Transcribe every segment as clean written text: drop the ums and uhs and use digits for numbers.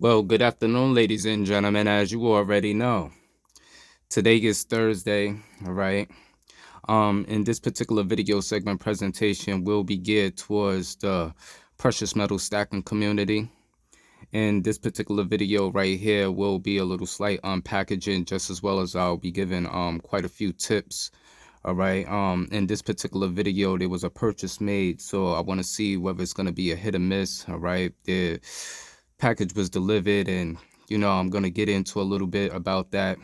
Well, good afternoon, ladies and gentlemen. As you already know, today is Thursday, all right? In this particular video segment presentation will be geared towards the precious metal stacking community. In this particular video right here will be a little slight packaging, just as well as I'll be giving quite a few tips. All right. In this particular video, there was a purchase made, so I want to see whether it's going to be a hit or miss. All right. The package was delivered, and I'm going to get into a little bit about that,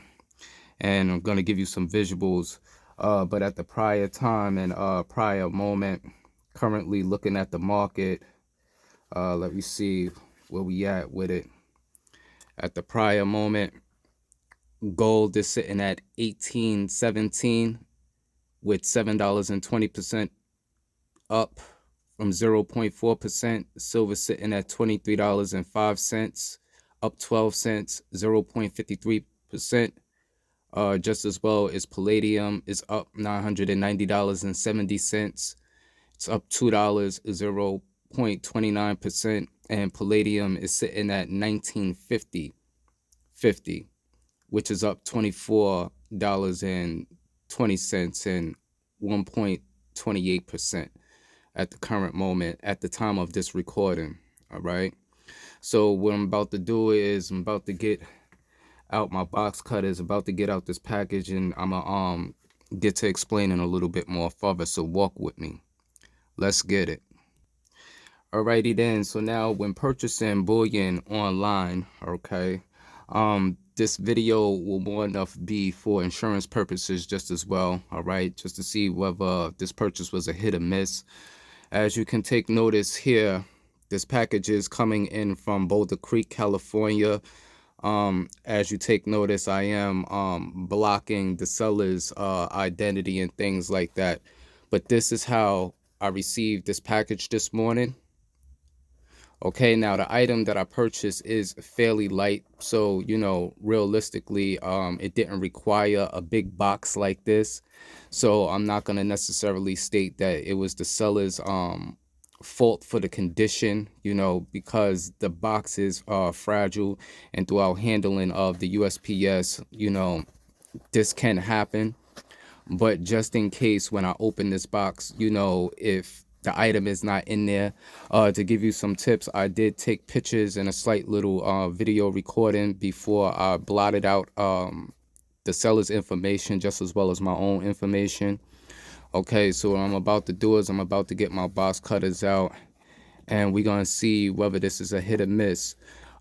and I'm going to give you some visuals. But at the prior time and prior moment, currently looking at the market, let me see where we at with it. At the prior moment, gold is sitting at 1817 with $7.20 up from 0.4%. Silver sitting at $23.05, up 12 cents, 0.53%. Just as well as palladium is up $990.70. It's up $2, 0.29%. And palladium is sitting at 1950.50, which is up $24.20 and 1.28% at the current moment, at the time of this recording. All right. So what I'm about to do is I'm about to get out my box cutters, about to get out this package, and I'm gonna get to explaining a little bit more further. So walk with me. Let's get it. Alrighty then. So now when purchasing bullion online, okay, this video will more enough be for insurance purposes just as well. All right, just to see whether this purchase was a hit or miss. As you can take notice here, this package is coming in from Boulder Creek, California. As you take notice, I am blocking the seller's identity and things like that. But this is how I received this package this morning. Okay, now the item that I purchased is fairly light, so realistically, it didn't require a big box like this. So I'm not gonna necessarily state that it was the seller's fault for the condition, because the box is fragile, and throughout handling of the USPS, this can happen. But just in case, when I open this box, if the item is not in there, to give you some tips, I did take pictures and a slight little video recording before I blotted out the seller's information, just as well as my own information. Okay, so what I'm about to do is I'm about to get my box cutters out, and we're gonna see whether this is a hit or miss.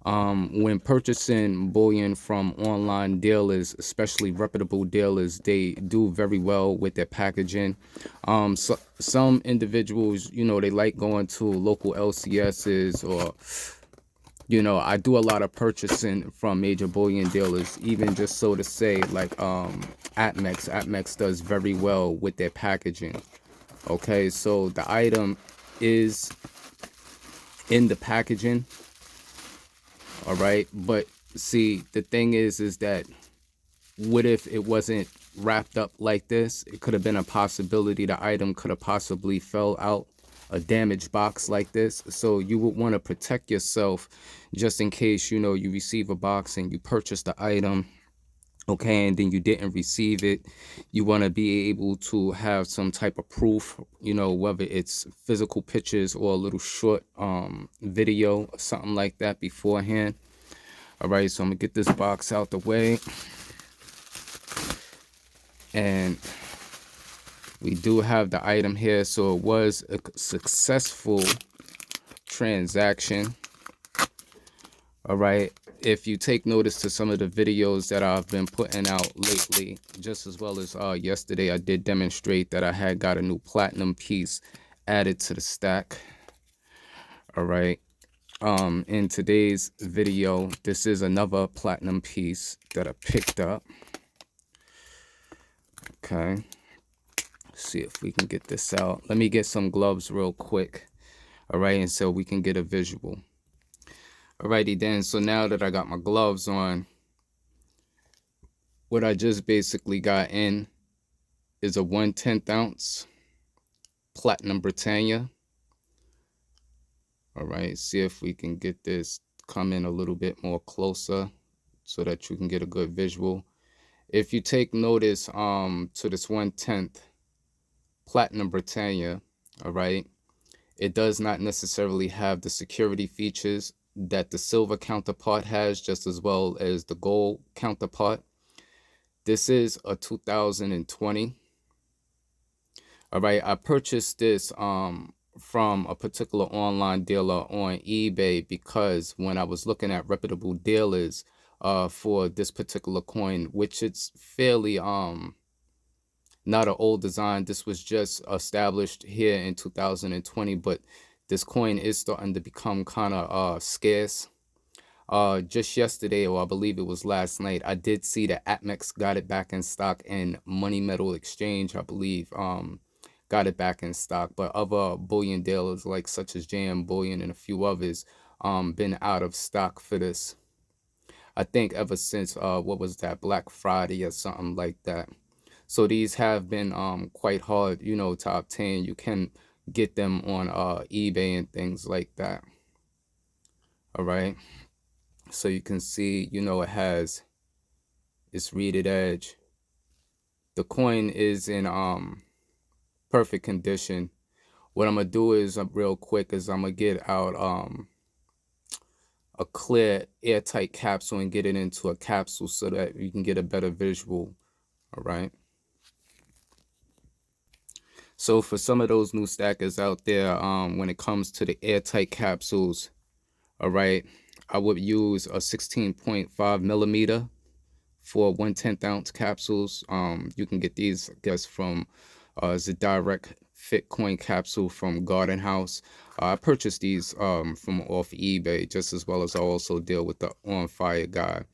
When purchasing bullion from online dealers, especially reputable dealers, they do very well with their packaging. So some individuals, they like going to local LCSs, or I do a lot of from major bullion dealers, even just so to say, like Atmex. Atmex does very well with their packaging. Okay, so the item is in the packaging. All right, but see, the thing is that what if it wasn't wrapped up like this? It could have been a possibility the item could have possibly fell out a damaged box like this. So you would want to protect yourself, just in case you receive a box and you purchase the item, okay, and then you didn't receive it. You want to be able to have some type of proof, whether it's physical pictures or a little short video or something like that beforehand. All right, so I'm gonna get this box out the way, and we do have the item here. So it was a successful transaction. All right, if you take notice to some of the videos that I've been putting out lately, just as well as yesterday, I did demonstrate that I had got a new platinum piece added to the stack. All right, in today's video, this is another platinum piece that I picked up. Okay, let's see if we can get this out. Let me get some gloves real quick. All right, and so we can get a visual. Alrighty then, so now that I got my gloves on, what I just basically got in is a 1/10 ounce Platinum Britannia. All right, see if we can get this come in a little bit more closer so that you can get a good visual. If you take notice to this 1/10 Platinum Britannia, all right, it does not necessarily have the security features that the silver counterpart has, just as well as the gold counterpart. This is a 2020. All right, I purchased this from a particular online dealer on eBay because when I was looking at reputable dealers for this particular coin, which it's fairly not an old design. This was just established here in 2020, but this coin is starting to become kind of scarce. Just yesterday, or I believe it was last night, I did see that Atmex got it back in stock, and Money Metal Exchange, I believe, got it back in stock. But other bullion dealers, like such as JM Bullion and a few others, been out of stock for this. I think ever since what was that, Black Friday or something like that. So these have been quite hard, you know, to obtain. You can get them on eBay and things like that. All right. So you can see, you know, it has its reeded edge. The coin is in perfect condition. What I'm gonna do is real quick is I'm gonna get out a clear airtight capsule and get it into a capsule so that you can get a better visual. All right. So for some of those new stackers out there, when it comes to the airtight capsules, all right, I would use a 16.5 millimeter for 1/10 ounce capsules. You can get these, I guess, from the direct fit coin capsule from Garden House. I purchased these from off eBay, just as well as I also deal with the On Fire guy.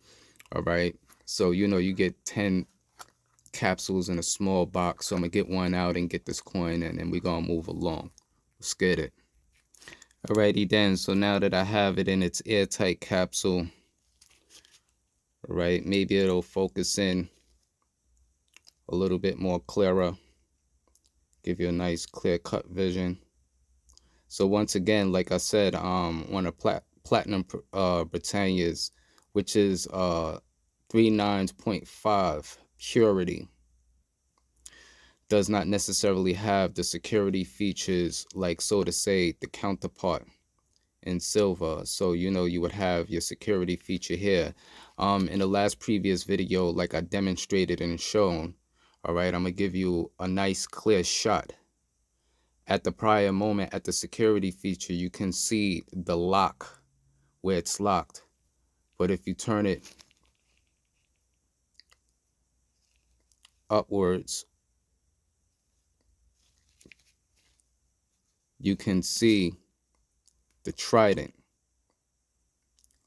All right, so you know you get 10 capsules in a small box, so I'm gonna get one out and get this coin, and then we're gonna move along. Let's get it. Alrighty then, so now that I have it in its airtight capsule, all right, maybe it'll focus in a little bit more clearer, give you a nice clear cut vision. So once again, like I said, on a platinum Britannias, which is 39.5 purity, does not necessarily have the security features like, so to say, the counterpart in silver. So you know you would have your security feature here. In the last previous video, like I demonstrated and shown, all right, I'm gonna give you a nice clear shot. At the prior moment, at the security feature, you can see the lock where it's locked. But if you turn it upwards, you can see the trident.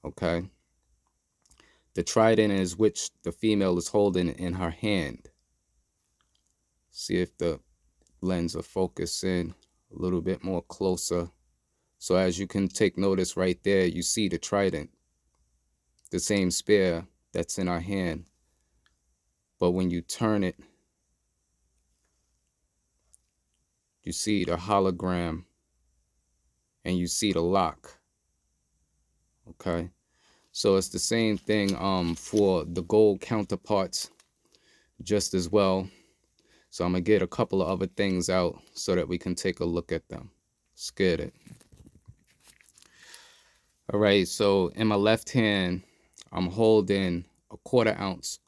Okay, the trident is which the female is holding in her hand. See if the lens will focus in a little bit more closer. So as you can take notice right there, you see the trident, the same spear that's in our hand. But when you turn it, you see the hologram and you see the lock. Okay, so it's the same thing for the gold counterparts just as well. So I'm gonna get a couple of other things out so that we can take a look at them. Let's get it. All right, so in my left hand, I'm holding a 1/4 ounce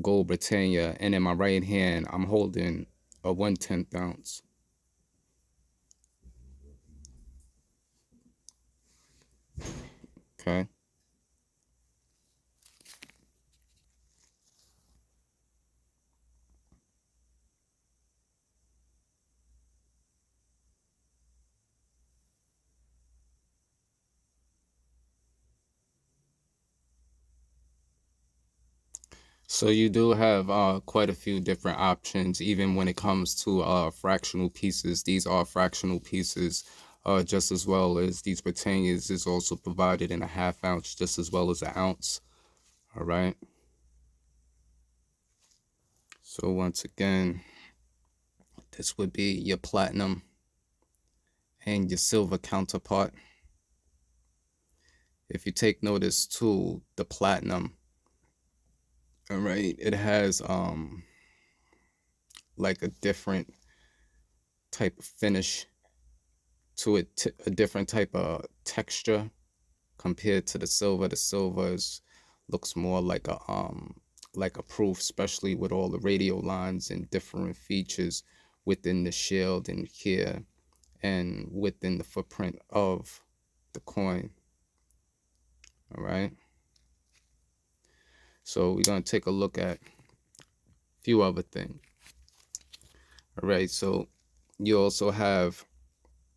gold Britannia, and in my right hand, I'm holding a 1/10 ounce. Okay. So you do have quite a few different options, even when it comes to fractional pieces. These are fractional pieces, just as well as these Britannias is also provided in a 1/2 ounce, just as well as an ounce. All right. So once again, this would be your platinum and your silver counterpart. If you take notice to the platinum, all right, it has like a different type of finish to it, a different type of texture compared to the silver. The silver looks more like a proof, especially with all the radio lines and different features within the shield and here and within the footprint of the coin. All right. So we're gonna take a look at a few other things. All right. So you also have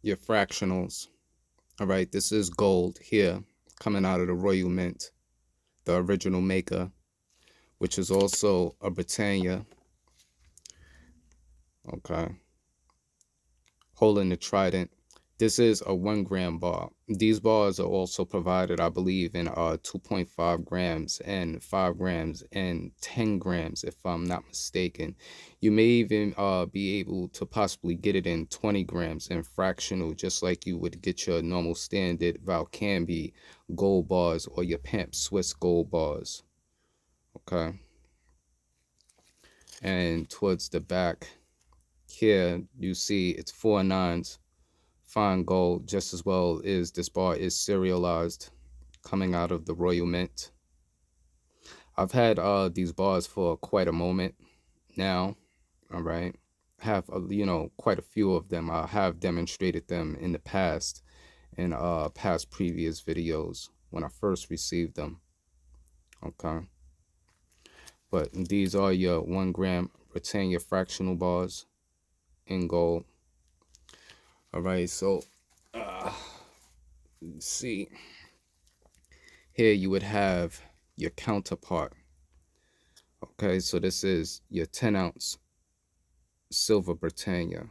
your fractionals. All right. This is gold here coming out of the Royal Mint, the original maker, which is also a Britannia. Okay. Holding the trident. This is a 1 gram bar. These bars are also provided, I believe, in 2.5 grams and 5 grams and 10 grams, if I'm not mistaken. You may even be able to possibly get it in 20 grams and fractional, just like you would get your normal standard Valcambi gold bars or your Pamp Swiss gold bars. Okay. And towards the back here, you see it's 4 nines. Fine gold, just as well as this bar is serialized coming out of the Royal Mint. I've had these bars for quite a moment now. All right, have quite a few of them. I have demonstrated them in the past in past previous videos when I first received them. Okay, but these are your 1 gram Britannia fractional bars in gold. All right, so let's see. Here you would have your counterpart. Okay, so this is your 10-ounce silver Britannia,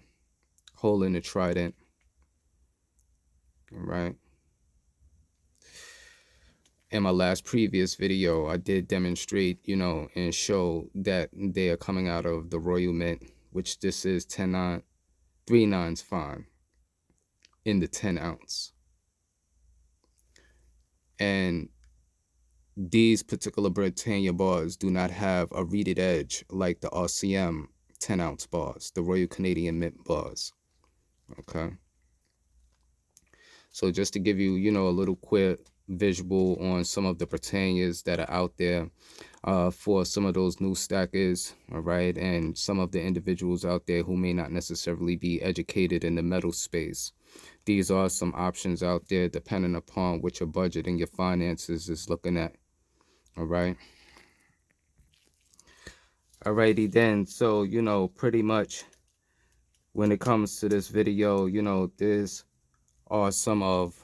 holding the trident. All right. In my last previous video, I did demonstrate, and show that they are coming out of the Royal Mint, which this is 10-9, 3 nines fine in the 10-ounce. And these particular Britannia bars do not have a reeded edge like the RCM 10-ounce bars, the Royal Canadian Mint bars. Okay. So just to give you, a little quick visual on some of the Britannias that are out there for some of those new stackers, all right, and some of the individuals out there who may not necessarily be educated in the metal space. These are some options out there depending upon what your budget and your finances is looking at, all right. Alrighty then, so, pretty much when it comes to this video, these are some of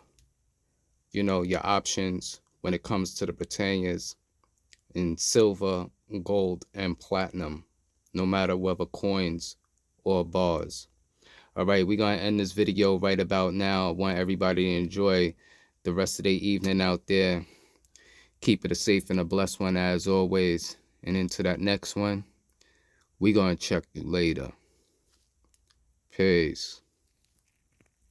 your options when it comes to the Britannias in silver, gold, and platinum, no matter whether coins or bars. All right, we're going to end this video right about now. I want everybody to enjoy the rest of their evening out there. Keep it a safe and a blessed one as always. And into that next one, we're going to check you later. Peace.